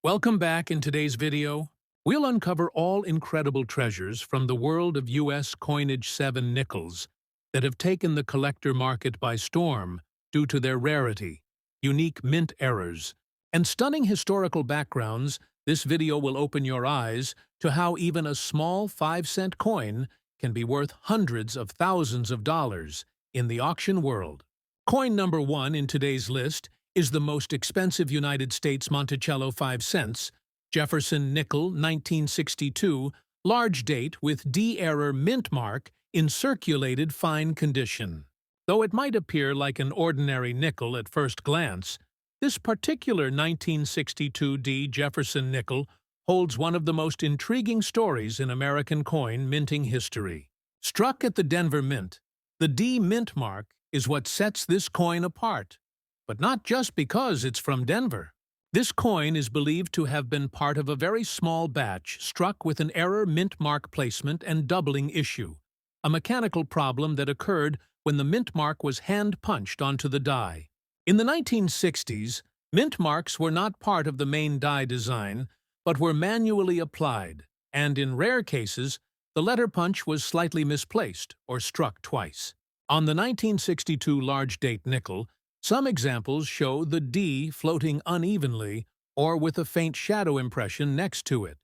Welcome back. In today's video, we'll uncover all incredible treasures from the world of U.S. coinage 7 nickels that have taken the collector market by storm due to their rarity, unique mint errors, and stunning historical backgrounds. This video will open your eyes to how even a small 5-cent coin can be worth hundreds of thousands of dollars in the auction world. Coin number 1 in today's list is the most expensive United States Monticello 5 cents, Jefferson nickel 1962, large date with D-error mint mark in circulated fine condition. Though it might appear like an ordinary nickel at first glance, this particular 1962 D Jefferson nickel holds one of the most intriguing stories in American coin minting history. Struck at the Denver Mint, the D mint mark is what sets this coin apart. But not just because it's from Denver. This coin is believed to have been part of a very small batch struck with an error mint mark placement and doubling issue, a mechanical problem that occurred when the mint mark was hand-punched onto the die. In the 1960s, mint marks were not part of the main die design, but were manually applied, and in rare cases, the letter punch was slightly misplaced or struck twice. On the 1962 large date nickel, some examples show the D floating unevenly or with a faint shadow impression next to it,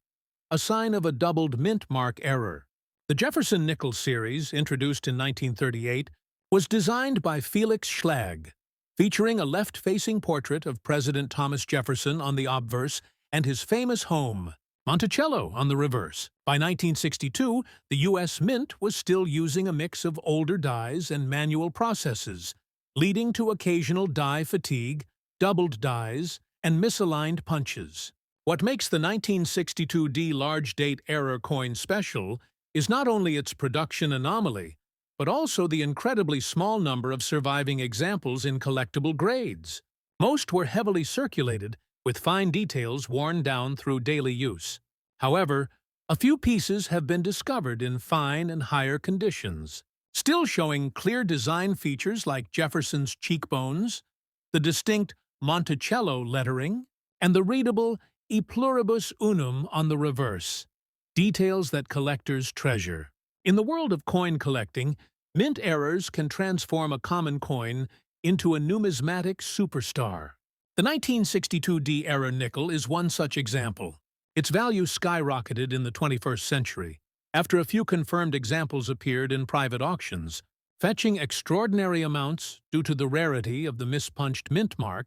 a sign of a doubled mint mark error. The Jefferson nickel series, introduced in 1938, was designed by Felix Schlag, featuring a left-facing portrait of President Thomas Jefferson on the obverse and his famous home, Monticello, on the reverse. By 1962, the U.S. Mint was still using a mix of older dies and manual processes, leading to occasional die fatigue, doubled dies, and misaligned punches. What makes the 1962 D large date error coin special is not only its production anomaly, but also the incredibly small number of surviving examples in collectible grades. Most were heavily circulated, with fine details worn down through daily use. However, a few pieces have been discovered in fine and higher conditions, still showing clear design features like Jefferson's cheekbones, the distinct Monticello lettering, and the readable E pluribus unum on the reverse, details that collectors treasure. In the world of coin collecting, mint errors can transform a common coin into a numismatic superstar. The 1962 D error nickel is one such example. Its value skyrocketed in the 21st century, after a few confirmed examples appeared in private auctions, fetching extraordinary amounts due to the rarity of the mispunched mint mark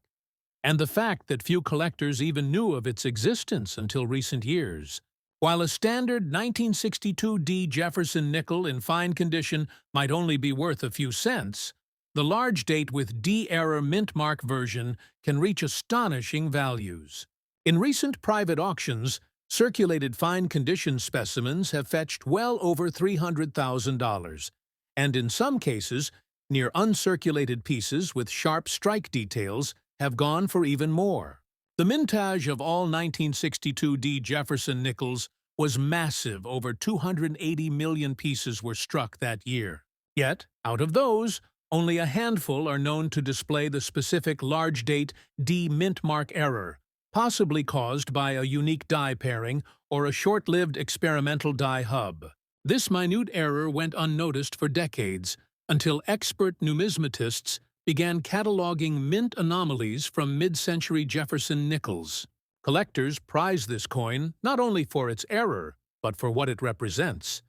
and the fact that few collectors even knew of its existence until recent years. While a standard 1962 D Jefferson nickel in fine condition might only be worth a few cents, the large date with D-error mint mark version can reach astonishing values. In recent private auctions, circulated fine condition specimens have fetched well over $300,000, and in some cases, near uncirculated pieces with sharp strike details have gone for even more. The mintage of all 1962 D Jefferson nickels was massive. Over 280 million pieces were struck that year. Yet, out of those, only a handful are known to display the specific large date D mint mark error, possibly caused by a unique die pairing or a short-lived experimental die hub. This minute error went unnoticed for decades, until expert numismatists began cataloging mint anomalies from mid-century Jefferson nickels. Collectors prize this coin not only for its error, but for what it represents: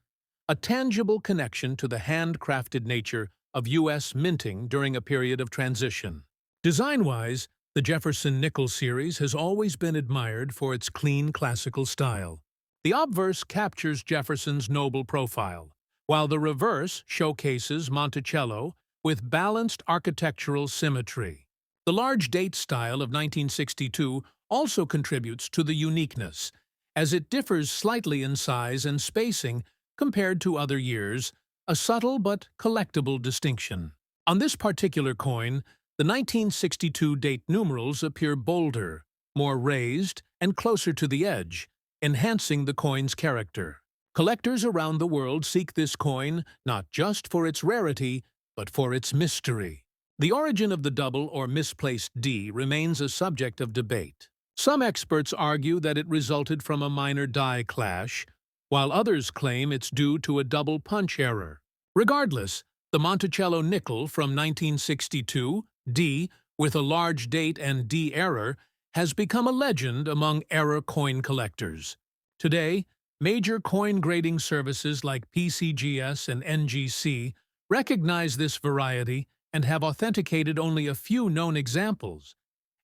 a tangible connection to the handcrafted nature of U.S. minting during a period of transition. Design-wise, the Jefferson nickel series has always been admired for its clean classical style. The obverse captures Jefferson's noble profile, while the reverse showcases Monticello with balanced architectural symmetry. The large date style of 1962 also contributes to the uniqueness, as it differs slightly in size and spacing compared to other years, a subtle but collectible distinction. On this particular coin, the 1962 date numerals appear bolder, more raised, and closer to the edge, enhancing the coin's character. Collectors around the world seek this coin not just for its rarity, but for its mystery. The origin of the double or misplaced D remains a subject of debate. Some experts argue that it resulted from a minor die clash, while others claim it's due to a double punch error. Regardless, the Monticello nickel from 1962, D, with a large date and D error, has become a legend among error coin collectors. Today, major coin grading services like PCGS and NGC recognize this variety and have authenticated only a few known examples,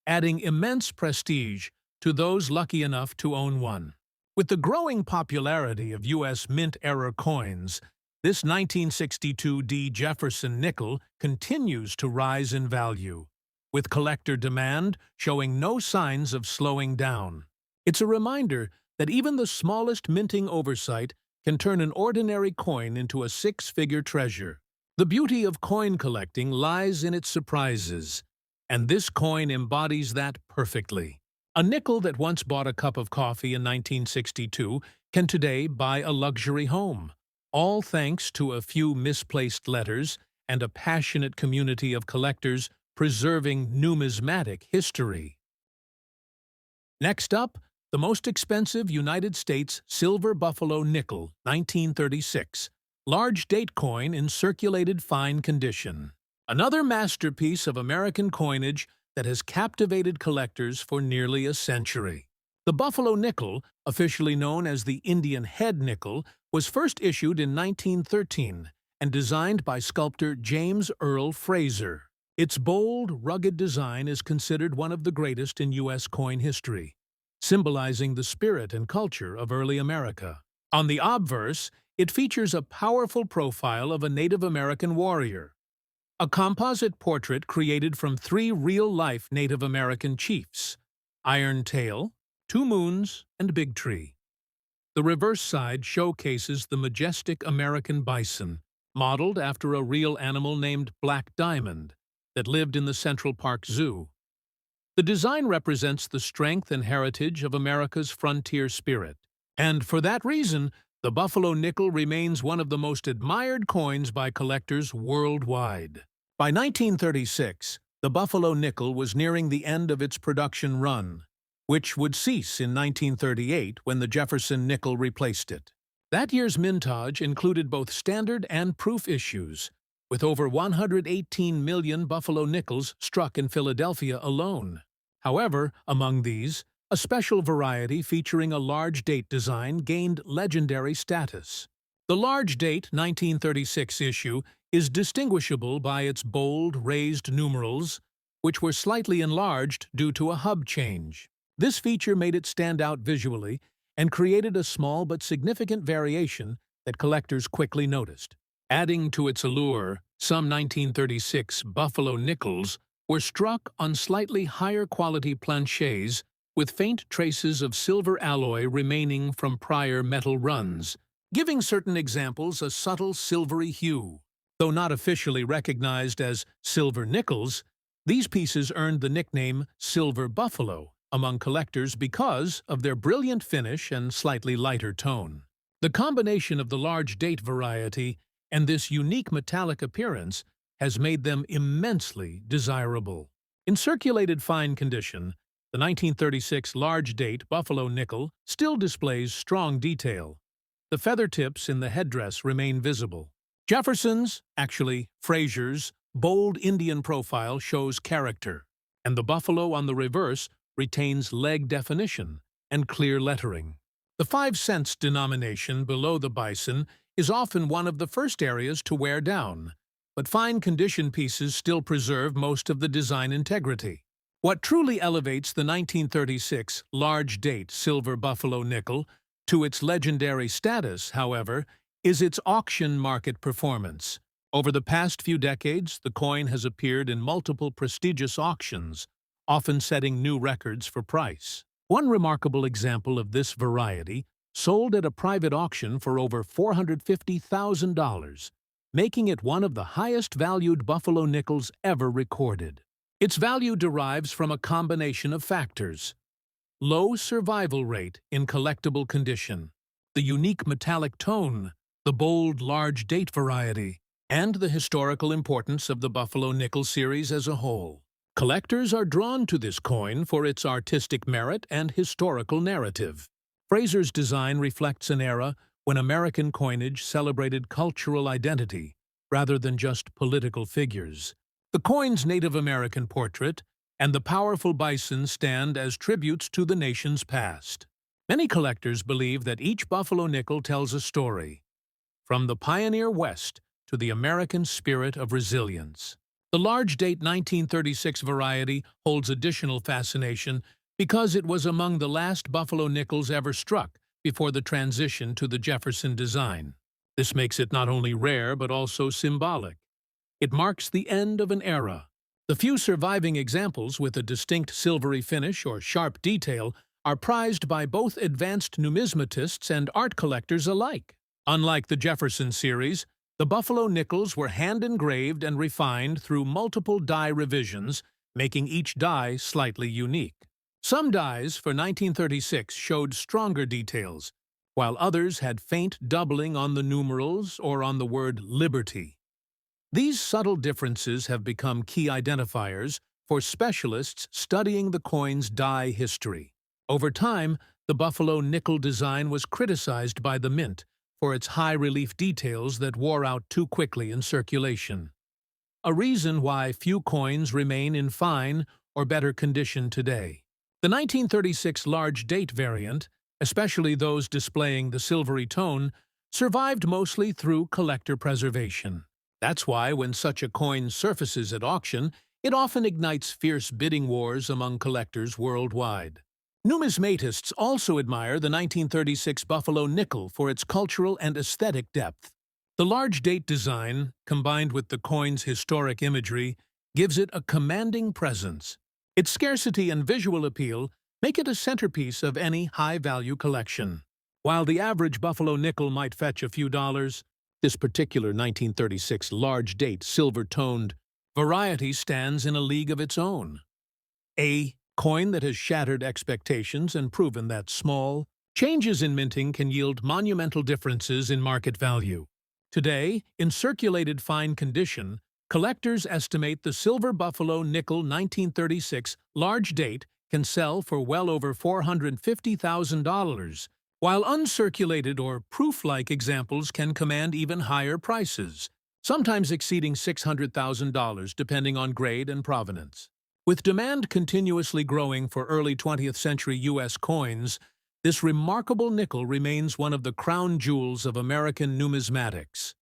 adding immense prestige to those lucky enough to own one. With the growing popularity of U.S. mint-era coins, this 1962 D Jefferson nickel continues to rise in value, with collector demand showing no signs of slowing down. It's a reminder that even the smallest minting oversight can turn an ordinary coin into a six-figure treasure. The beauty of coin collecting lies in its surprises, and this coin embodies that perfectly. A nickel that once bought a cup of coffee in 1962 can today buy a luxury home, all thanks to a few misplaced letters and a passionate community of collectors preserving numismatic history. Next up, the most expensive United States silver buffalo nickel, 1936, large date coin in circulated fine condition. Another masterpiece of American coinage that has captivated collectors for nearly a century. The buffalo nickel, officially known as the Indian head nickel, was first issued in 1913 and designed by sculptor James Earl Fraser. Its bold, rugged design is considered one of the greatest in U.S. coin history, symbolizing the spirit and culture of early America. On the obverse, it features a powerful profile of a Native American warrior, a composite portrait created from three real-life Native American chiefs: Iron Tail, Two Moons, and Big Tree. The reverse side showcases the majestic American bison, modeled after a real animal named Black Diamond, that lived in the Central Park Zoo. The design represents the strength and heritage of America's frontier spirit, and for that reason, the buffalo nickel remains one of the most admired coins by collectors worldwide. By 1936, the buffalo nickel was nearing the end of its production run, which would cease in 1938 when the Jefferson nickel replaced it. That year's mintage included both standard and proof issues, with over 118 million buffalo nickels struck in Philadelphia alone. However, among these, a special variety featuring a large date design gained legendary status. The large date 1936 issue is distinguishable by its bold, raised numerals, which were slightly enlarged due to a hub change. This feature made it stand out visually and created a small but significant variation that collectors quickly noticed. Adding to its allure, some 1936 buffalo nickels were struck on slightly higher quality planchets with faint traces of silver alloy remaining from prior metal runs, giving certain examples a subtle silvery hue. Though not officially recognized as silver nickels, these pieces earned the nickname Silver Buffalo among collectors because of their brilliant finish and slightly lighter tone. The combination of the large date variety and this unique metallic appearance has made them immensely desirable. In circulated fine condition, the 1936 large date buffalo nickel still displays strong detail. The feather tips in the headdress remain visible. Jefferson's, actually Fraser's, bold Indian profile shows character, and the buffalo on the reverse retains leg definition and clear lettering. The 5-cent denomination below the bison is often one of the first areas to wear down, but fine condition pieces still preserve most of the design integrity. What truly elevates the 1936 large date silver buffalo nickel to its legendary status, however, is its auction market performance. Over the past few decades, the coin has appeared in multiple prestigious auctions, often setting new records for price. One remarkable example of this variety sold at a private auction for over $450,000, making it one of the highest-valued buffalo nickels ever recorded. Its value derives from a combination of factors: low survival rate in collectible condition, the unique metallic tone, the bold large date variety, and the historical importance of the buffalo nickel series as a whole. Collectors are drawn to this coin for its artistic merit and historical narrative. Fraser's design reflects an era when American coinage celebrated cultural identity rather than just political figures. The coin's Native American portrait and the powerful bison stand as tributes to the nation's past. Many collectors believe that each buffalo nickel tells a story, from the pioneer West to the American spirit of resilience. The large date 1936 variety holds additional fascination because it was among the last buffalo nickels ever struck before the transition to the Jefferson design. This makes it not only rare but also symbolic. It marks the end of an era. The few surviving examples with a distinct silvery finish or sharp detail are prized by both advanced numismatists and art collectors alike. Unlike the Jefferson series, the buffalo nickels were hand-engraved and refined through multiple die revisions, making each die slightly unique. Some dies for 1936 showed stronger details, while others had faint doubling on the numerals or on the word Liberty. These subtle differences have become key identifiers for specialists studying the coin's die history. Over time, the buffalo nickel design was criticized by the mint for its high-relief details that wore out too quickly in circulation. A reason why few coins remain in fine or better condition today. The 1936 large date variant, especially those displaying the silvery tone, survived mostly through collector preservation. That's why when such a coin surfaces at auction, it often ignites fierce bidding wars among collectors worldwide. Numismatists also admire the 1936 buffalo nickel for its cultural and aesthetic depth. The large date design, combined with the coin's historic imagery, gives it a commanding presence. Its scarcity and visual appeal make it a centerpiece of any high-value collection. While the average buffalo nickel might fetch a few dollars, this particular 1936 large date silver-toned variety stands in a league of its own. A coin that has shattered expectations and proven that small changes in minting can yield monumental differences in market value. Today, in circulated fine condition, collectors estimate the silver buffalo nickel 1936 large date can sell for well over $450,000, while uncirculated or proof-like examples can command even higher prices, sometimes exceeding $600,000 depending on grade and provenance. With demand continuously growing for early 20th century U.S. coins, this remarkable nickel remains one of the crown jewels of American numismatics.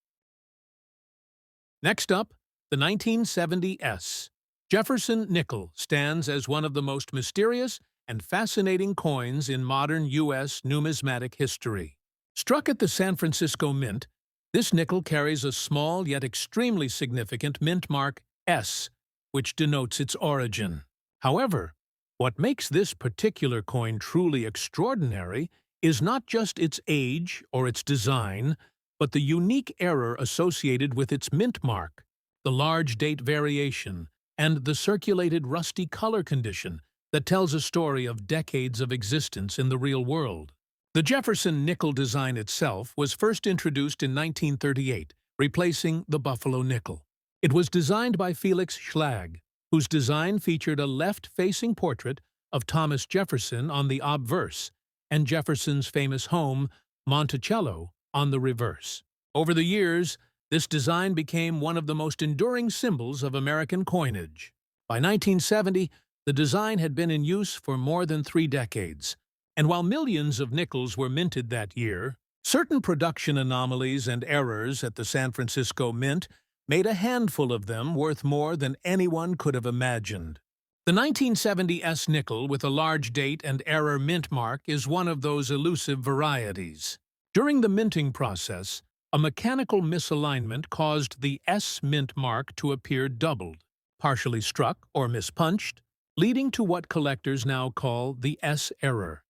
Next up, the 1970 S. Jefferson nickel stands as one of the most mysterious and fascinating coins in modern U.S. numismatic history. Struck at the San Francisco Mint, this nickel carries a small yet extremely significant mint mark S, which denotes its origin. However, what makes this particular coin truly extraordinary is not just its age or its design, but the unique error associated with its mint mark, the large date variation, and the circulated rusty color condition that tells a story of decades of existence in the real world. The Jefferson nickel design itself was first introduced in 1938, replacing the buffalo nickel. It was designed by Felix Schlag, whose design featured a left-facing portrait of Thomas Jefferson on the obverse and Jefferson's famous home, Monticello, on the reverse. Over the years, this design became one of the most enduring symbols of American coinage. By 1970, the design had been in use for more than 3 decades, and while millions of nickels were minted that year, certain production anomalies and errors at the San Francisco Mint made a handful of them worth more than anyone could have imagined. The 1970 S nickel with a large date and error mint mark is one of those elusive varieties. During the minting process, a mechanical misalignment caused the S mint mark to appear doubled, partially struck or mispunched, leading to what collectors now call the S error.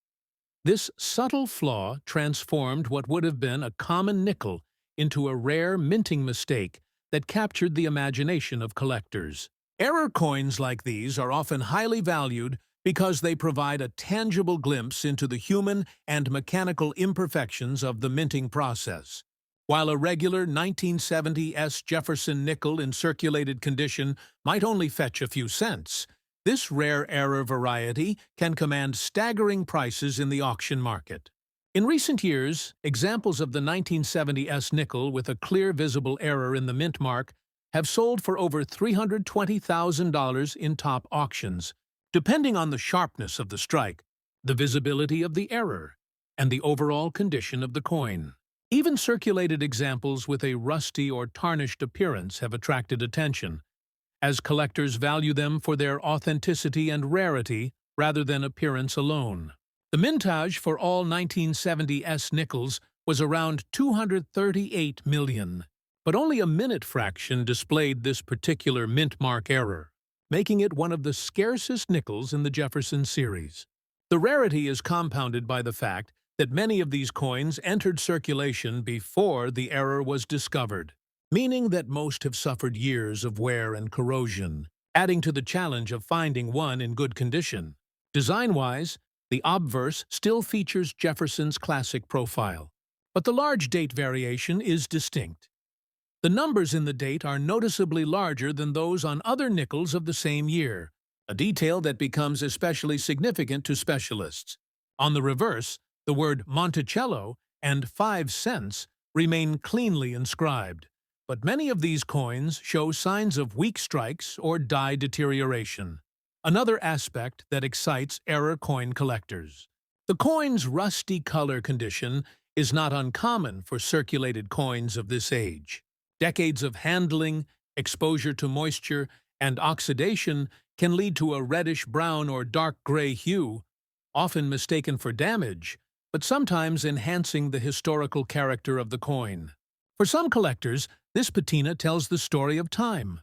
This subtle flaw transformed what would have been a common nickel into a rare minting mistake that captured the imagination of collectors. Error coins like these are often highly valued because they provide a tangible glimpse into the human and mechanical imperfections of the minting process. While a regular 1970s Jefferson nickel in circulated condition might only fetch a few cents, this rare error variety can command staggering prices in the auction market. In recent years, examples of the 1970s nickel with a clear visible error in the mint mark have sold for over $320,000 in top auctions, depending on the sharpness of the strike, the visibility of the error, and the overall condition of the coin. Even circulated examples with a rusty or tarnished appearance have attracted attention, as collectors value them for their authenticity and rarity rather than appearance alone. The mintage for all 1970s nickels was around 238 million, but only a minute fraction displayed this particular mint mark error, making it one of the scarcest nickels in the Jefferson series. The rarity is compounded by the fact that many of these coins entered circulation before the error was discovered, meaning that most have suffered years of wear and corrosion, adding to the challenge of finding one in good condition. Design-wise, the obverse still features Jefferson's classic profile, but the large date variation is distinct. The numbers in the date are noticeably larger than those on other nickels of the same year, a detail that becomes especially significant to specialists. On the reverse, the word Monticello and 5 cents remain cleanly inscribed, but many of these coins show signs of weak strikes or die deterioration, another aspect that excites error coin collectors. The coin's rusty color condition is not uncommon for circulated coins of this age. Decades of handling, exposure to moisture, and oxidation can lead to a reddish-brown or dark gray hue, often mistaken for damage, but sometimes enhancing the historical character of the coin. For some collectors, this patina tells the story of time,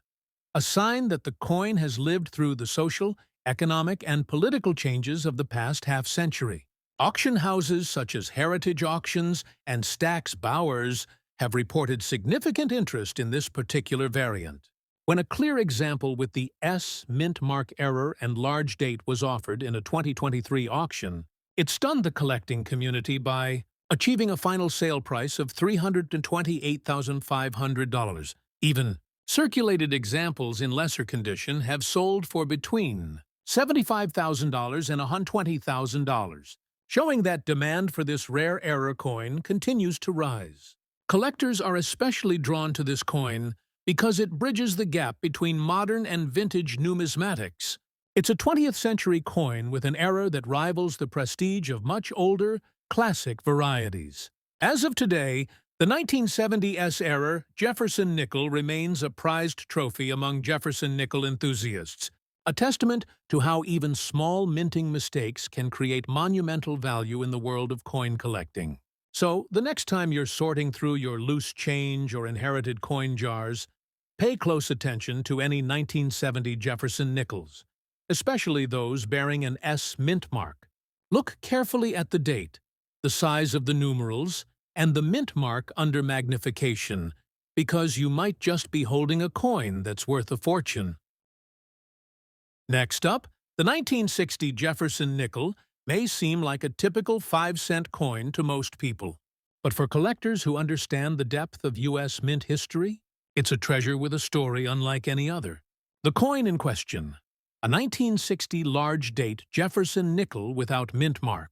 a sign that the coin has lived through the social, economic, and political changes of the past half-century. Auction houses such as Heritage Auctions and Stack's Bowers have reported significant interest in this particular variant. When a clear example with the S mint mark error and large date was offered in a 2023 auction, it stunned the collecting community by achieving a final sale price of $328,500. Even circulated examples in lesser condition have sold for between $75,000 and $120,000, showing that demand for this rare error coin continues to rise. Collectors are especially drawn to this coin because it bridges the gap between modern and vintage numismatics. It's a 20th century coin with an error that rivals the prestige of much older, classic varieties. As of today, the 1970s error Jefferson nickel remains a prized trophy among Jefferson nickel enthusiasts, a testament to how even small minting mistakes can create monumental value in the world of coin collecting. So, the next time you're sorting through your loose change or inherited coin jars, pay close attention to any 1970 Jefferson nickels, especially those bearing an S mint mark. Look carefully at the date, the size of the numerals, and the mint mark under magnification, because you might just be holding a coin that's worth a fortune. Next up, the 1960 Jefferson nickel may seem like a typical 5-cent coin to most people. But for collectors who understand the depth of U.S. mint history, it's a treasure with a story unlike any other. The coin in question, a 1960 large-date Jefferson nickel without mint mark,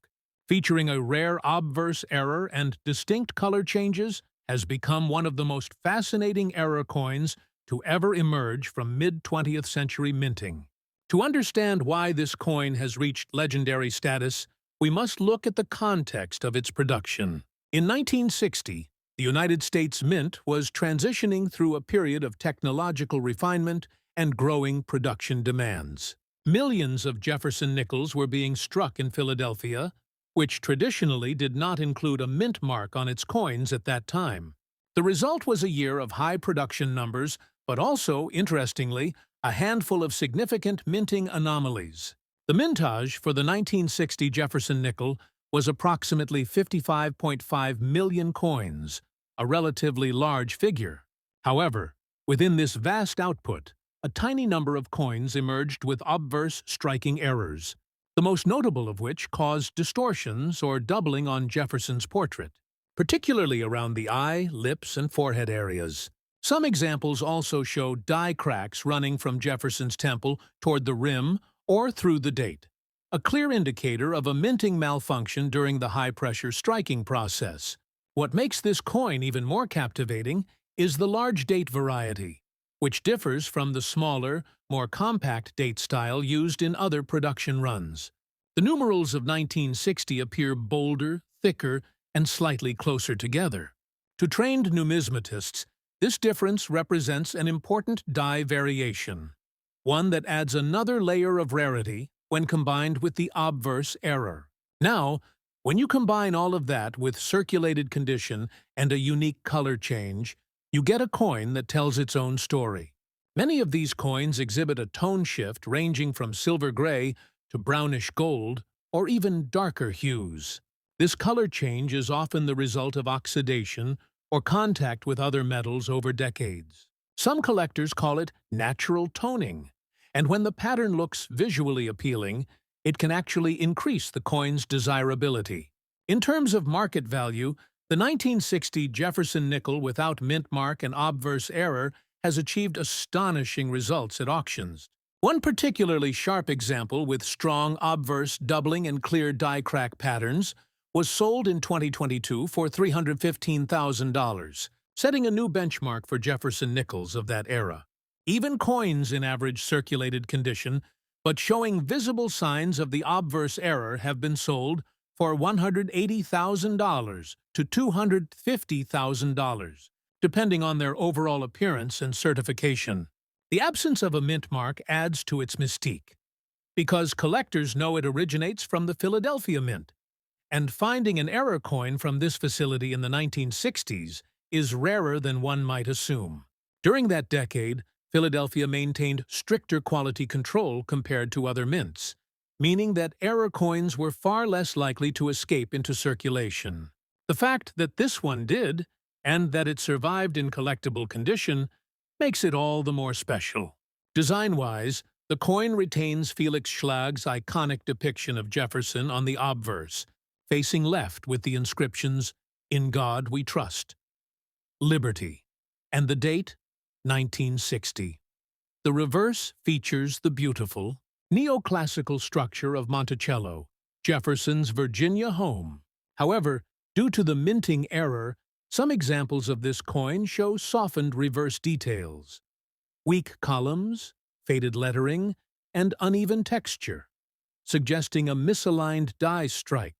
featuring a rare obverse error and distinct color changes, has become one of the most fascinating error coins to ever emerge from mid-20th century minting. To understand why this coin has reached legendary status, we must look at the context of its production. In 1960, the United States Mint was transitioning through a period of technological refinement and growing production demands. Millions of Jefferson nickels were being struck in Philadelphia, which traditionally did not include a mint mark on its coins at that time. The result was a year of high production numbers, but also, interestingly, a handful of significant minting anomalies. The mintage for the 1960 Jefferson nickel was approximately 55.5 million coins, a relatively large figure. However, within this vast output, a tiny number of coins emerged with obverse striking errors, the most notable of which caused distortions or doubling on Jefferson's portrait. particularly around the eye, lips, and forehead areas. Some examples also show die cracks running from Jefferson's temple toward the rim or through the date, a clear indicator of a minting malfunction during the high-pressure striking process. What makes this coin even more captivating is the large date variety, which differs from the smaller, more compact date style used in other production runs. The numerals of 1960 appear bolder, thicker, and slightly closer together. To trained numismatists, this difference represents an important die variation, one that adds another layer of rarity when combined with the obverse error. Now, when you combine all of that with circulated condition and a unique color change, you get a coin that tells its own story. Many of these coins exhibit a tone shift ranging from silver gray to brownish gold or even darker hues. This color change is often the result of oxidation or contact with other metals over decades. Some collectors call it natural toning, and when the pattern looks visually appealing, it can actually increase the coin's desirability. In terms of market value, the 1960 Jefferson nickel without mint mark and obverse error has achieved astonishing results at auctions. One particularly sharp example with strong obverse doubling and clear die crack patterns was sold in 2022 for $315,000, setting a new benchmark for Jefferson nickels of that era. Even coins in average circulated condition, but showing visible signs of the obverse error, have been sold for $180,000 to $250,000, depending on their overall appearance and certification. The absence of a mint mark adds to its mystique, because collectors know it originates from the Philadelphia Mint, and finding an error coin from this facility in the 1960s is rarer than one might assume. During that decade, Philadelphia maintained stricter quality control compared to other mints, meaning that error coins were far less likely to escape into circulation. The fact that this one did, and that it survived in collectible condition, makes it all the more special. Design-wise, the coin retains Felix Schlag's iconic depiction of Jefferson on the obverse, facing left with the inscriptions, "In God We Trust," "Liberty," and the date, 1960. The reverse features the beautiful, neoclassical structure of Monticello, Jefferson's Virginia home. However, due to the minting error, some examples of this coin show softened reverse details, weak columns, faded lettering, and uneven texture, suggesting a misaligned die strike.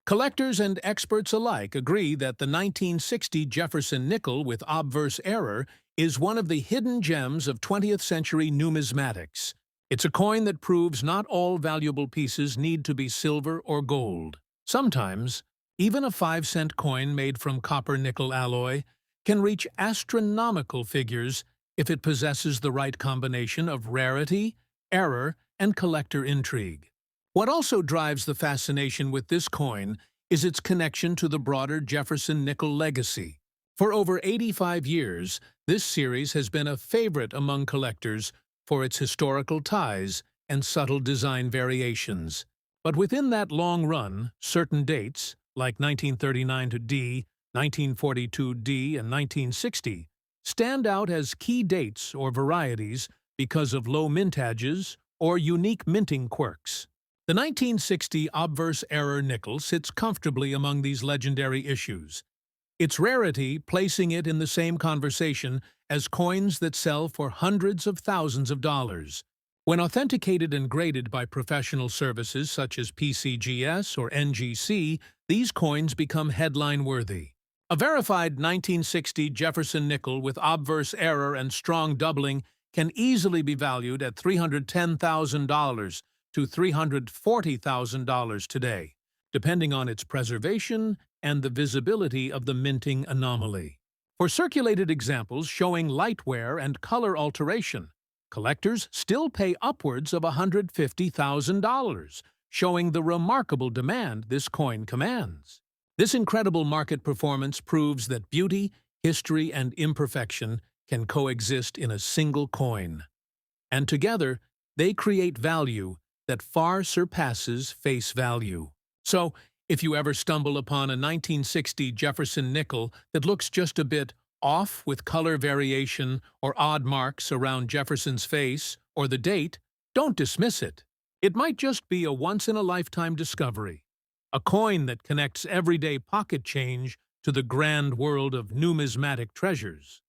Collectors and experts alike agree that the 1960 Jefferson nickel with obverse error is one of the hidden gems of 20th century numismatics. It's a coin that proves not all valuable pieces need to be silver or gold. Sometimes, even a 5-cent coin made from copper-nickel alloy can reach astronomical figures if it possesses the right combination of rarity, error, and collector intrigue. What also drives the fascination with this coin is its connection to the broader Jefferson nickel legacy. For over 85 years, this series has been a favorite among collectors for its historical ties and subtle design variations. But within that long run, certain dates, like 1939 to D, 1942 D, and 1960, stand out as key dates or varieties because of low mintages or unique minting quirks. The 1960 obverse error nickel sits comfortably among these legendary issues, its rarity placing it in the same conversation as coins that sell for hundreds of thousands of dollars. When authenticated and graded by professional services such as PCGS or NGC, these coins become headline-worthy. A verified 1960 Jefferson nickel with obverse error and strong doubling can easily be valued at $310,000 to $340,000 today, depending on its preservation and the visibility of the minting anomaly. For circulated examples showing light wear and color alteration, collectors still pay upwards of $150,000, showing the remarkable demand this coin commands. This incredible market performance proves that beauty, history, and imperfection can coexist in a single coin. And together, they create value that far surpasses face value. So, If you ever stumble upon a 1960 Jefferson nickel that looks just a bit off with color variation or odd marks around Jefferson's face or the date, don't dismiss it. It might just be a once-in-a-lifetime discovery, a coin that connects everyday pocket change to the grand world of numismatic treasures.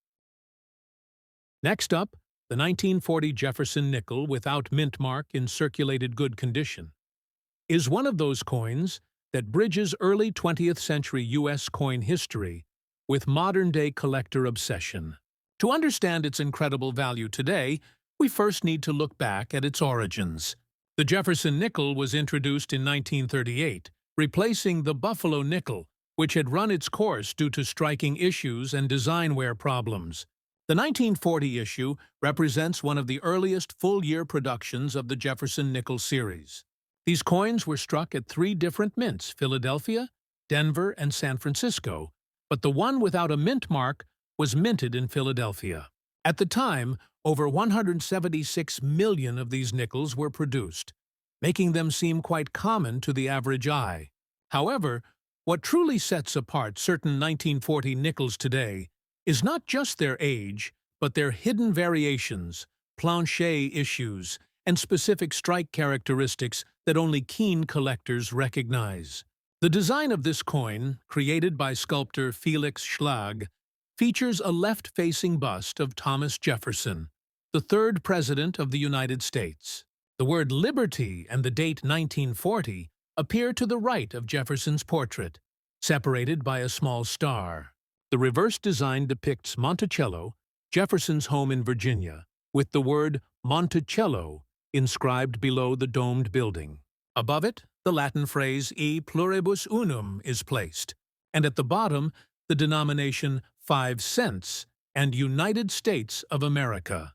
Next up, the 1940 Jefferson nickel without mint mark in circulated good condition is one of those coins that bridges early 20th century U.S. coin history with modern-day collector obsession. To understand its incredible value today, we first need to look back at its origins. The Jefferson nickel was introduced in 1938, replacing the Buffalo nickel, which had run its course due to striking issues and design wear problems. The 1940 issue represents one of the earliest full-year productions of the Jefferson nickel series. These coins were struck at 3 different mints, Philadelphia, Denver, and San Francisco, but the one without a mint mark was minted in Philadelphia. At the time, over 176 million of these nickels were produced, making them seem quite common to the average eye. However, what truly sets apart certain 1940 nickels today is not just their age, but their hidden variations, plancher issues, and specific strike characteristics that only keen collectors recognize. The design of this coin, created by sculptor Felix Schlag, features a left-facing bust of Thomas Jefferson, the 3rd President of the United States. The word liberty and the date 1940 appear to the right of Jefferson's portrait, separated by a small star. The reverse design depicts Monticello, Jefferson's home in Virginia, with the word Monticello inscribed below the domed building. Above it, the Latin phrase E pluribus unum is placed, and at the bottom, the denomination 5 cents and United States of America.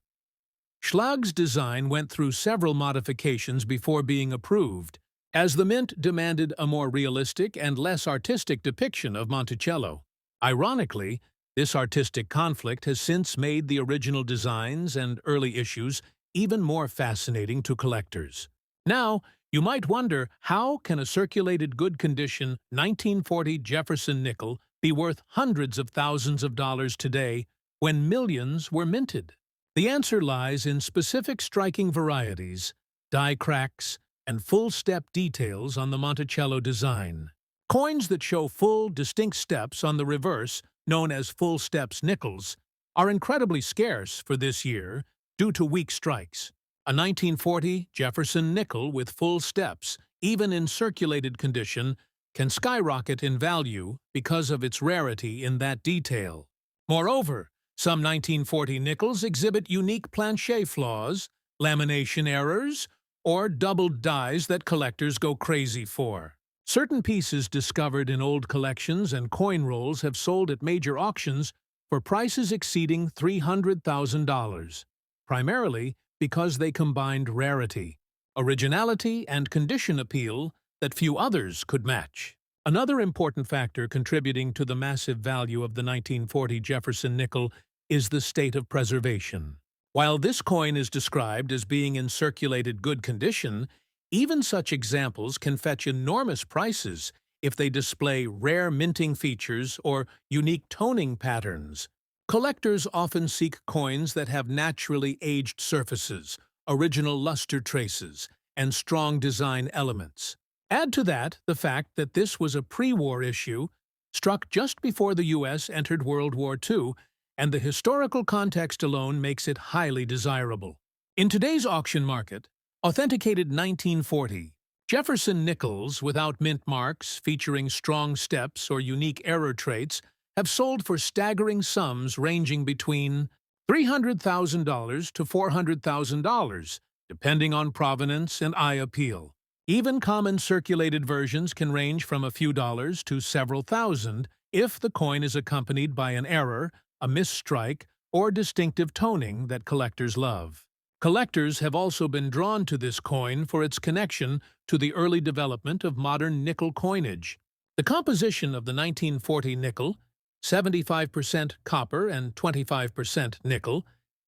Schlag's design went through several modifications before being approved, as the mint demanded a more realistic and less artistic depiction of Monticello. Ironically, this artistic conflict has since made the original designs and early issues even more fascinating to collectors. Now, you might wonder, how can a circulated good condition 1940 Jefferson nickel be worth hundreds of thousands of dollars today when millions were minted? The answer lies in specific striking varieties, die cracks, and full-step details on the Monticello design. Coins that show full, distinct steps on the reverse, known as full steps nickels, are incredibly scarce for this year due to weak strikes. A 1940 Jefferson nickel with full steps, even in circulated condition, can skyrocket in value because of its rarity in that detail. Moreover, some 1940 nickels exhibit unique plancher flaws, lamination errors, or doubled dies that collectors go crazy for. Certain pieces discovered in old collections and coin rolls have sold at major auctions for prices exceeding $300,000, primarily because they combined rarity, originality, and condition appeal that few others could match. Another important factor contributing to the massive value of the 1940 Jefferson nickel is the state of preservation. While this coin is described as being in circulated good condition, even such examples can fetch enormous prices if they display rare minting features or unique toning patterns. Collectors often seek coins that have naturally aged surfaces, original luster traces, and strong design elements. Add to that the fact that this was a pre-war issue, struck just before the U.S. entered World War II, and the historical context alone makes it highly desirable. In today's auction market, authenticated 1940 Jefferson nickels without mint marks, featuring strong steps or unique error traits, have sold for staggering sums ranging between $300,000 to $400,000, depending on provenance and eye appeal. Even common circulated versions can range from a few dollars to several thousand if the coin is accompanied by an error, a misstrike, or distinctive toning that collectors love. Collectors have also been drawn to this coin for its connection to the early development of modern nickel coinage. The composition of the 1940 nickel, 75% copper and 25% nickel,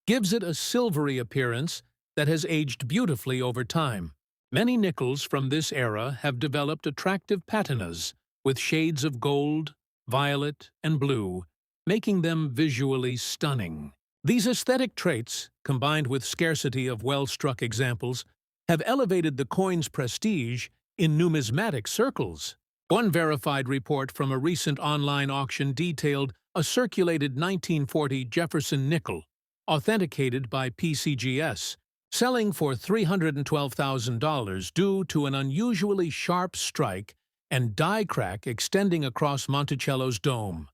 gives it a silvery appearance that has aged beautifully over time. Many nickels from this era have developed attractive patinas with shades of gold, violet, and blue, making them visually stunning. These aesthetic traits, combined with scarcity of well-struck examples, have elevated the coin's prestige in numismatic circles. One verified report from a recent online auction detailed a circulated 1940 Jefferson nickel, authenticated by PCGS, selling for $312,000 due to an unusually sharp strike and die crack extending across Monticello's dome,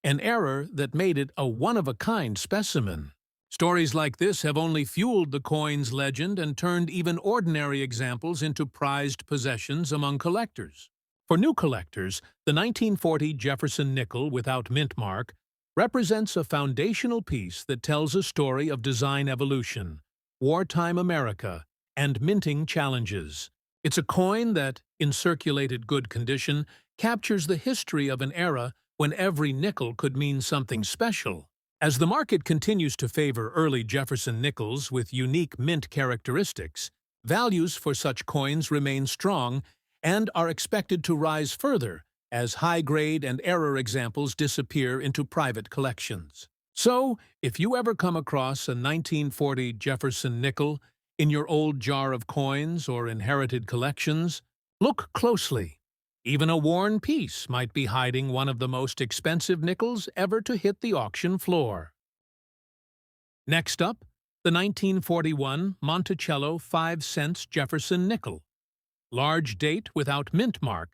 an error that made it a one-of-a-kind specimen. Stories like this have only fueled the coin's legend and turned even ordinary examples into prized possessions among collectors. For new collectors, the 1940 Jefferson nickel without mint mark represents a foundational piece that tells a story of design evolution, wartime America, and minting challenges. It's a coin that, in circulated good condition, captures the history of an era when every nickel could mean something special. As the market continues to favor early Jefferson nickels with unique mint characteristics, values for such coins remain strong and are expected to rise further as high-grade and error examples disappear into private collections. So, if you ever come across a 1940 Jefferson nickel in your old jar of coins or inherited collections, look closely. Even a worn piece might be hiding one of the most expensive nickels ever to hit the auction floor. Next up, the 1941 Monticello 5-cents Jefferson nickel. Large date without mint mark,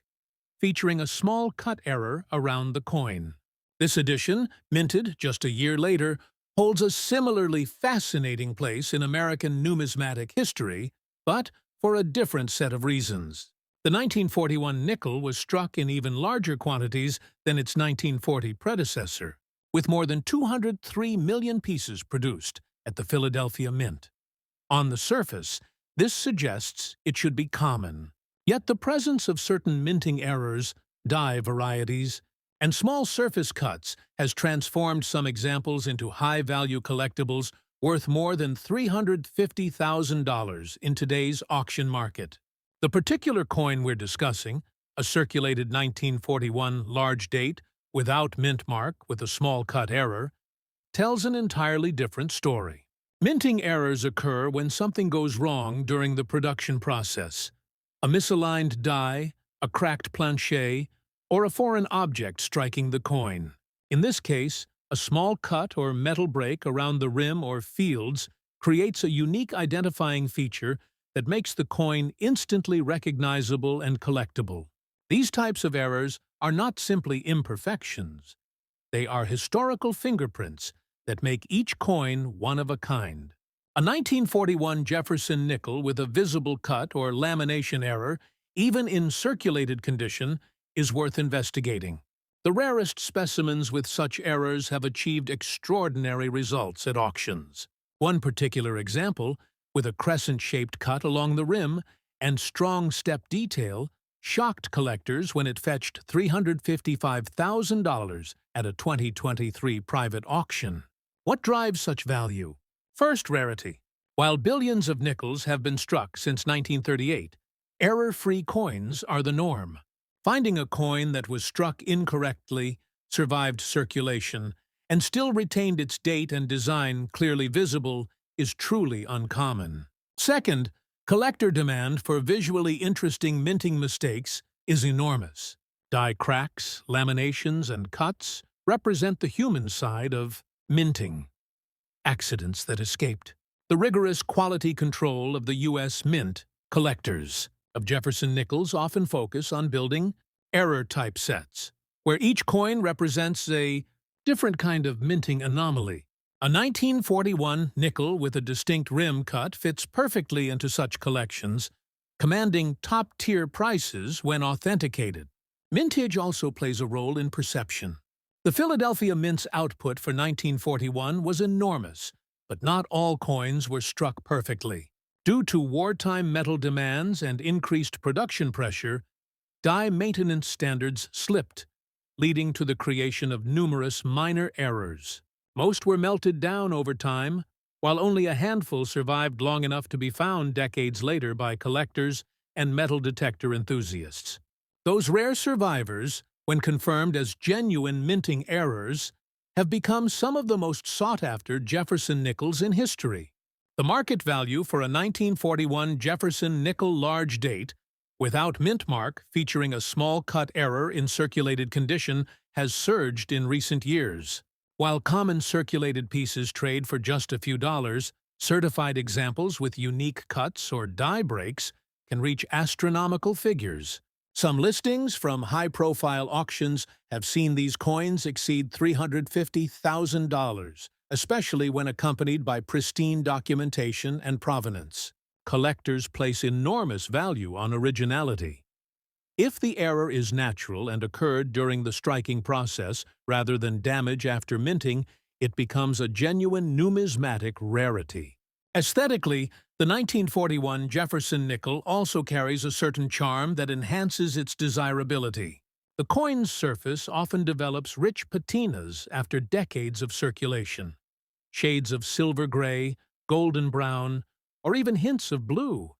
featuring a small cut error around the coin. This edition, minted just a year later, holds a similarly fascinating place in American numismatic history, but for a different set of reasons. The 1941 nickel was struck in even larger quantities than its 1940 predecessor, with more than 203 million pieces produced at the Philadelphia Mint. On the surface, this suggests it should be common. Yet the presence of certain minting errors, die varieties, and small surface cuts has transformed some examples into high-value collectibles worth more than $350,000 in today's auction market. The particular coin we're discussing, a circulated 1941 large date without mint mark with a small cut error, tells an entirely different story. Minting errors occur when something goes wrong during the production process. A misaligned die, a cracked planchet, or a foreign object striking the coin. In this case, a small cut or metal break around the rim or fields creates a unique identifying feature that makes the coin instantly recognizable and collectible. These types of errors are not simply imperfections. They are historical fingerprints that make each coin one of a kind. A 1941 Jefferson nickel with a visible cut or lamination error, even in circulated condition, is worth investigating. The rarest specimens with such errors have achieved extraordinary results at auctions. One particular example, with a crescent-shaped cut along the rim and strong step detail, shocked collectors when it fetched $355,000 at a 2023 private auction. What drives such value? First, rarity. While billions of nickels have been struck since 1938, error-free coins are the norm. Finding a coin that was struck incorrectly, survived circulation, and still retained its date and design clearly visible is truly uncommon. Second, collector demand for visually interesting minting mistakes is enormous. Die cracks, laminations, and cuts represent the human side of minting. Accidents that escaped. The rigorous quality control of the U.S. Mint collectors of Jefferson nickels often focus on building error-type sets, where each coin represents a different kind of minting anomaly. A 1941 nickel with a distinct rim cut fits perfectly into such collections, commanding top-tier prices when authenticated. Mintage also plays a role in perception. The Philadelphia Mint's output for 1941 was enormous, but not all coins were struck perfectly. Due to wartime metal demands and increased production pressure, die maintenance standards slipped, leading to the creation of numerous minor errors. Most were melted down over time while only a handful survived long enough to be found decades later by collectors and metal detector enthusiasts. Those rare survivors, when confirmed as genuine minting errors, have become some of the most sought-after Jefferson nickels in history. The market value for a 1941 Jefferson nickel large date, without mint mark, featuring a small cut error in circulated condition, has surged in recent years. While common circulated pieces trade for just a few dollars, certified examples with unique cuts or die breaks can reach astronomical figures. Some listings from high-profile auctions have seen these coins exceed $350,000, especially when accompanied by pristine documentation and provenance. Collectors place enormous value on originality. If the error is natural and occurred during the striking process rather than damage after minting, it becomes a genuine numismatic rarity. Aesthetically, the 1941 Jefferson nickel also carries a certain charm that enhances its desirability. The coin's surface often develops rich patinas after decades of circulation. Shades of silver gray, golden brown, or even hints of blue,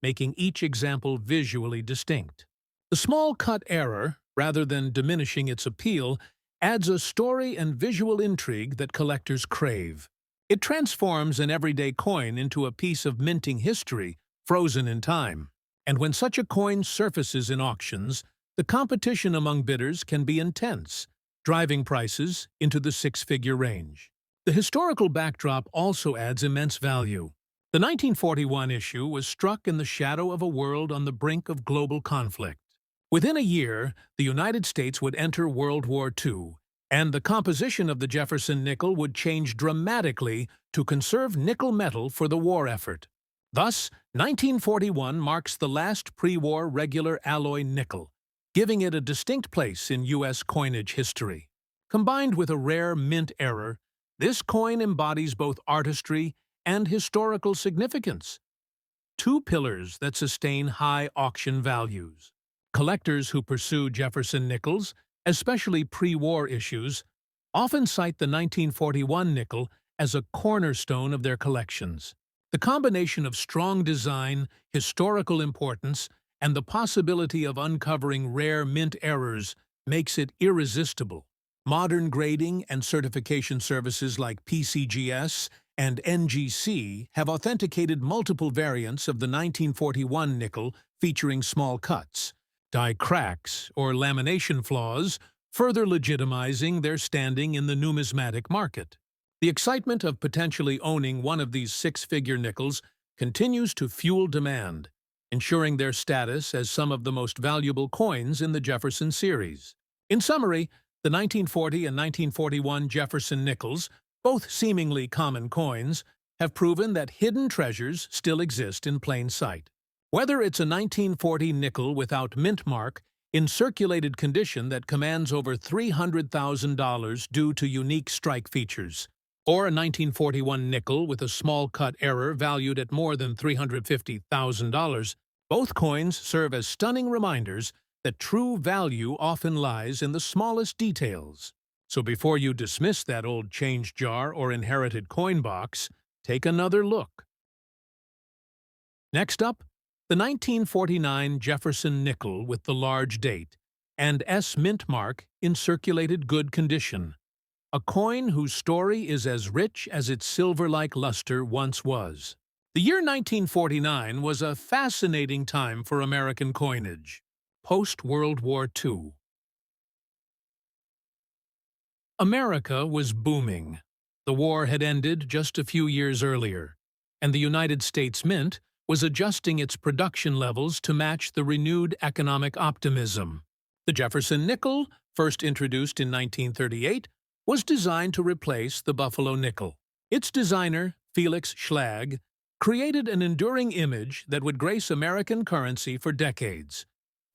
making each example visually distinct. The small cut error, rather than diminishing its appeal, adds a story and visual intrigue that collectors crave. It transforms an everyday coin into a piece of minting history, frozen in time. And when such a coin surfaces in auctions, the competition among bidders can be intense, driving prices into the six-figure range. The historical backdrop also adds immense value. The 1941 issue was struck in the shadow of a world on the brink of global conflict. Within a year, the United States would enter World War II, and the composition of the Jefferson nickel would change dramatically to conserve nickel metal for the war effort. Thus, 1941 marks the last pre-war regular alloy nickel, giving it a distinct place in U.S. coinage history. Combined with a rare mint error, this coin embodies both artistry and historical significance, two pillars that sustain high auction values. Collectors who pursue Jefferson nickels, especially pre-war issues, often cite the 1941 nickel as a cornerstone of their collections. The combination of strong design, historical importance, and the possibility of uncovering rare mint errors makes it irresistible. Modern grading and certification services like PCGS and NGC have authenticated multiple variants of the 1941 nickel featuring small cuts, die cracks, or lamination flaws, further legitimizing their standing in the numismatic market. The excitement of potentially owning one of these six-figure nickels continues to fuel demand, ensuring their status as some of the most valuable coins in the Jefferson series. In summary, the 1940 and 1941 Jefferson nickels, both seemingly common coins, have proven that hidden treasures still exist in plain sight. Whether it's a 1940 nickel without mint mark, in circulated condition that commands over $300,000 due to unique strike features, or a 1941 nickel with a small cut error valued at more than $350,000, both coins serve as stunning reminders that true value often lies in the smallest details. So before you dismiss that old change jar or inherited coin box, take another look. Next up, the 1949 Jefferson nickel with the large date and S mint mark in circulated good condition. A coin whose story is as rich as its silver-like luster once was. The year 1949 was a fascinating time for American coinage. Post-World War II. America was booming. The war had ended just a few years earlier, and the United States Mint was adjusting its production levels to match the renewed economic optimism. The Jefferson nickel, first introduced in 1938, was designed to replace the Buffalo nickel. Its designer, Felix Schlag, created an enduring image that would grace American currency for decades,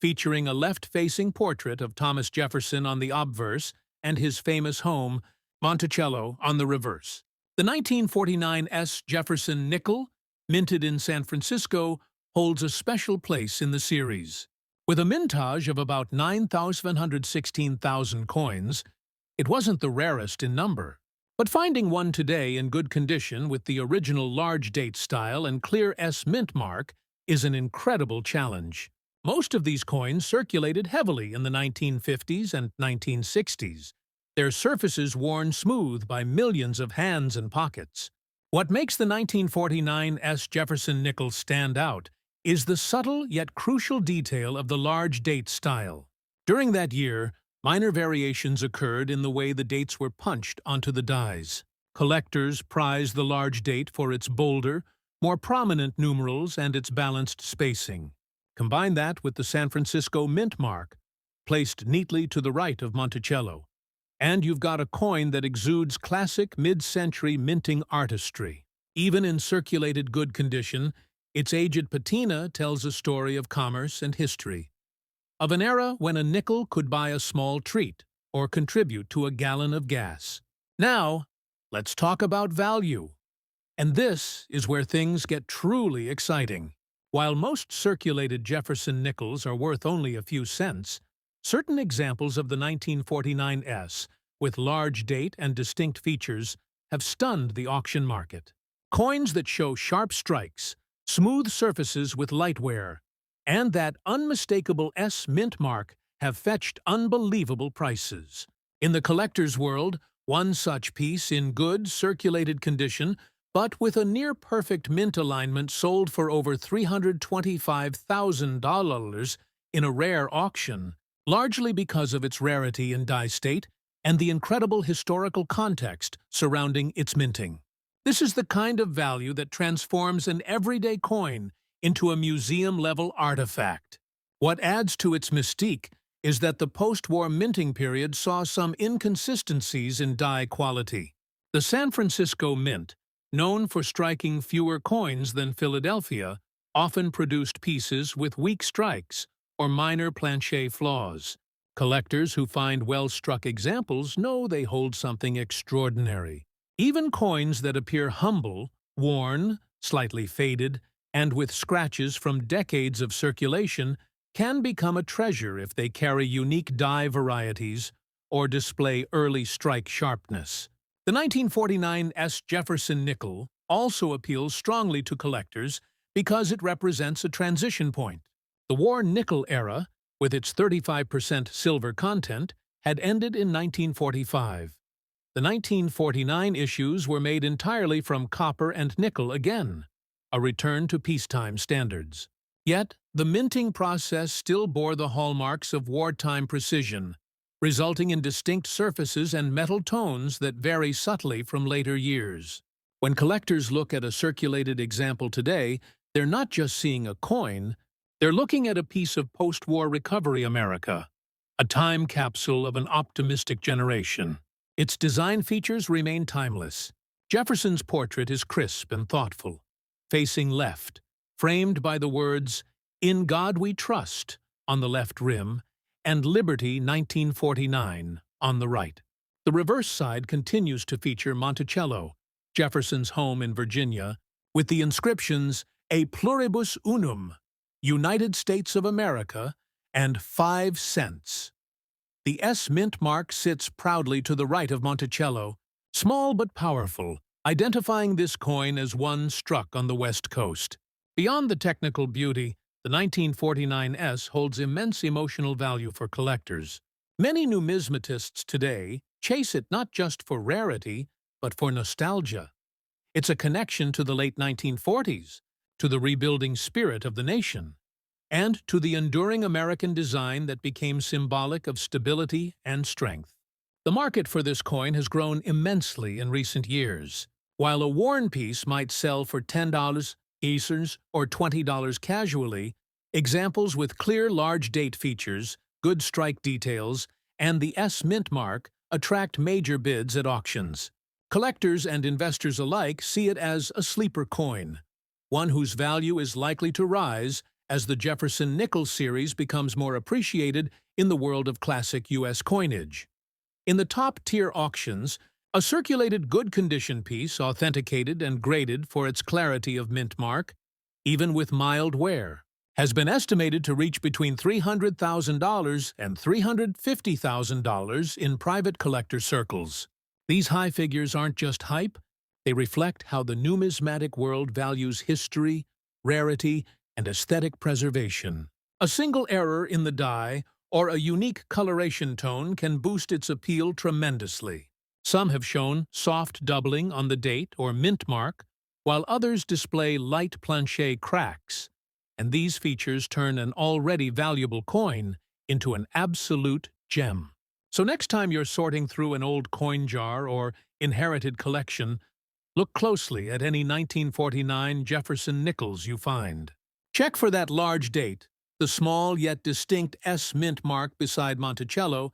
featuring a left-facing portrait of Thomas Jefferson on the obverse and his famous home, Monticello, on the reverse. The 1949 S. Jefferson nickel, minted in San Francisco, holds a special place in the series. With a mintage of about 9,716,000 coins, it wasn't the rarest in number. But finding one today in good condition with the original large date style and clear S mint mark is an incredible challenge. Most of these coins circulated heavily in the 1950s and 1960s, their surfaces worn smooth by millions of hands and pockets. What makes the 1949 S. Jefferson nickel stand out is the subtle yet crucial detail of the large date style. During that year, minor variations occurred in the way the dates were punched onto the dies. Collectors prize the large date for its bolder, more prominent numerals and its balanced spacing. Combine that with the San Francisco mint mark, placed neatly to the right of Monticello, and you've got a coin that exudes classic mid-century minting artistry. Even in circulated good condition, its aged patina tells a story of commerce and history, of an era when a nickel could buy a small treat or contribute to a gallon of gas. Now, let's talk about value. And this is where things get truly exciting. While most circulated Jefferson nickels are worth only a few cents, certain examples of the 1949 S, with large date and distinct features, have stunned the auction market. Coins that show sharp strikes, smooth surfaces with light wear, and that unmistakable S mint mark have fetched unbelievable prices. In the collector's world, one such piece in good, circulated condition, but with a near-perfect mint alignment, sold for over $325,000 in a rare auction, largely because of its rarity and die state and the incredible historical context surrounding its minting. This is the kind of value that transforms an everyday coin into a museum-level artifact. What adds to its mystique is that the post-war minting period saw some inconsistencies in die quality. The San Francisco Mint, known for striking fewer coins than Philadelphia, often produced pieces with weak strikes or minor planche flaws. Collectors who find well-struck examples know they hold something extraordinary. Even coins that appear humble, worn, slightly faded, and with scratches from decades of circulation can become a treasure if they carry unique die varieties or display early strike sharpness. The 1949 S. Jefferson nickel also appeals strongly to collectors because it represents a transition point. The war nickel era, with its 35% silver content, had ended in 1945. The 1949 issues were made entirely from copper and nickel again, a return to peacetime standards. Yet, the minting process still bore the hallmarks of wartime precision, resulting in distinct surfaces and metal tones that vary subtly from later years. When collectors look at a circulated example today, they're not just seeing a coin, they're looking at a piece of post-war recovery America, a time capsule of an optimistic generation. Its design features remain timeless. Jefferson's portrait is crisp and thoughtful, facing left, framed by the words, "In God We Trust," on the left rim, and "Liberty 1949" on the right. The reverse side continues to feature Monticello, Jefferson's home in Virginia, with the inscriptions "A Pluribus Unum," United States of America, and 5 cents. The S mint mark sits proudly to the right of Monticello, small but powerful, identifying this coin as one struck on the West Coast. Beyond the technical beauty, the 1949 S holds immense emotional value for collectors. Many numismatists today chase it not just for rarity, but for nostalgia. It's a connection to the late 1940s, to the rebuilding spirit of the nation, and to the enduring American design that became symbolic of stability and strength. The market for this coin has grown immensely in recent years. While a worn piece might sell for $10 Easters or $20 casually, examples with clear large date features, good strike details, and the S mint mark attract major bids at auctions. Collectors and investors alike see it as a sleeper coin, one whose value is likely to rise as the Jefferson nickel series becomes more appreciated in the world of classic U.S. coinage. In the top-tier auctions, a circulated good-condition piece, authenticated and graded for its clarity of mint mark, even with mild wear, has been estimated to reach between $300,000 and $350,000 in private collector circles. These high figures aren't just hype, they reflect how the numismatic world values history, rarity, and aesthetic preservation. A single error in the die or a unique coloration tone can boost its appeal tremendously. Some have shown soft doubling on the date or mint mark, while others display light planchet cracks, and these features turn an already valuable coin into an absolute gem. So next time you're sorting through an old coin jar or inherited collection, look closely at any 1949 Jefferson nickels you find. Check for that large date, the small yet distinct S mint mark beside Monticello,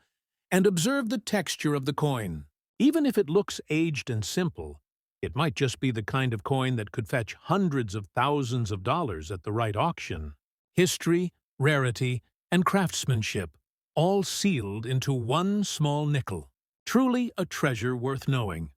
and observe the texture of the coin. Even if it looks aged and simple, it might just be the kind of coin that could fetch hundreds of thousands of dollars at the right auction. History, rarity, and craftsmanship, all sealed into one small nickel. Truly a treasure worth knowing.